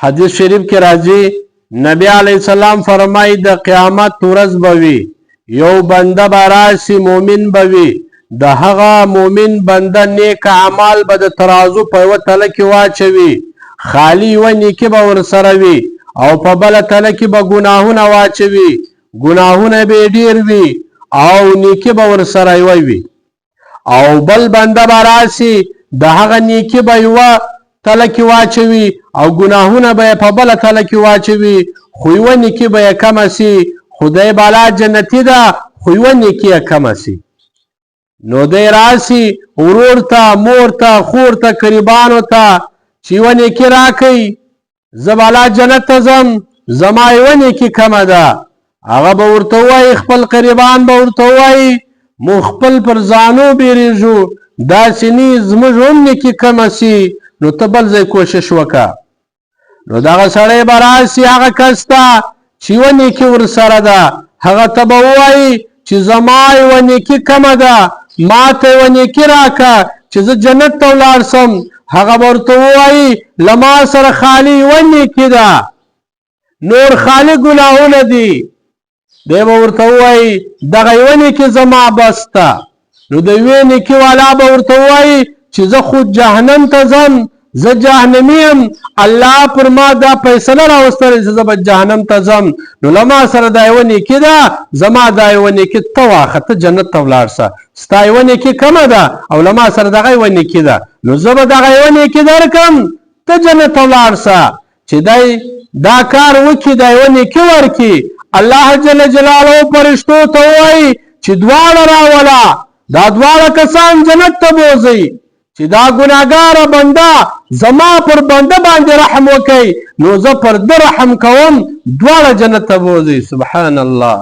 حدیث شریف کې راځي نبی علیہ السلام فرمای د قیامت ورځ به وي یو بنده به راشي مومن به وي د هغه مومن بنده نیک اعمال به د ترازو په یوه تله کې واچوي خالی یوه نیکي به ورسره وي او په بله تله کې به ګناهونه واچوي ګناهونه به یې ډېر وي او نیکي به ورسره یوه وي او بل بنده به راشي د هغه نیکي به یوه تله کې واچوي او ګناهونه به یې په بله تله کې واچوي خو یوه نیکي به یې کمه سي خدای بالا جنتي ده خو یوه نیکي یې کمه سي نو دی راشي ورور ته مور ته خور ته قریبانو ته چې یوه نیکي راکئ زه بالا جنت ته ځم زما یوه نیکي کمه ده هغه به ورته ووایي خپل قریبان به ورته ووایي مونږ خپل پر ځانو بیریږو داسې نه زموږ هم نیکي کمه سي نو ته بل ځای کوشش وکړه نو دغه سړی به راشي هغه کس ته چې یوه نیکي ورسره ده هغه ته به ووایي چې زما یوه نیکي کمه ده ما ته یوه نیکي راکړه چې زه جنت ته ولاړ سم هغه به ورته ووایي له ما سره خالي یوه نیکي ده نور خالي ګناهونه دي دی به ورته ووایي دغه یوه نیکي زما بس ته نو د یوې نیکي والا به ورته ووایي چې زه خو جهنم ته ځم زه جهنمي یم الله پر ما دا فیصله راوستلې چې زه به جهنم ته ځم نو له ما سره دا یوه نیکي ده زما دا یوه نیکي ته واخه ته جنت ته ولاړ سه ستا یوه نیکي کمه ده او له ما سره دغه یوه نیکي ده نو زه به دغه یوه نیکي درکړم ته جنت ته ولاړ سه چې دی دا کار وکړي دا یوه نیکي ورکړي الله جل جلاله فرشتو ته ووایي چې دواړه راوله دا دواړه کسان جنت ته بوځئ چې دا ګناهګاره بنده زما پر بنده باندې رحم وکړي نو زه پر ده رحم کوم دواړه جنت ته بوځئ سبحان الله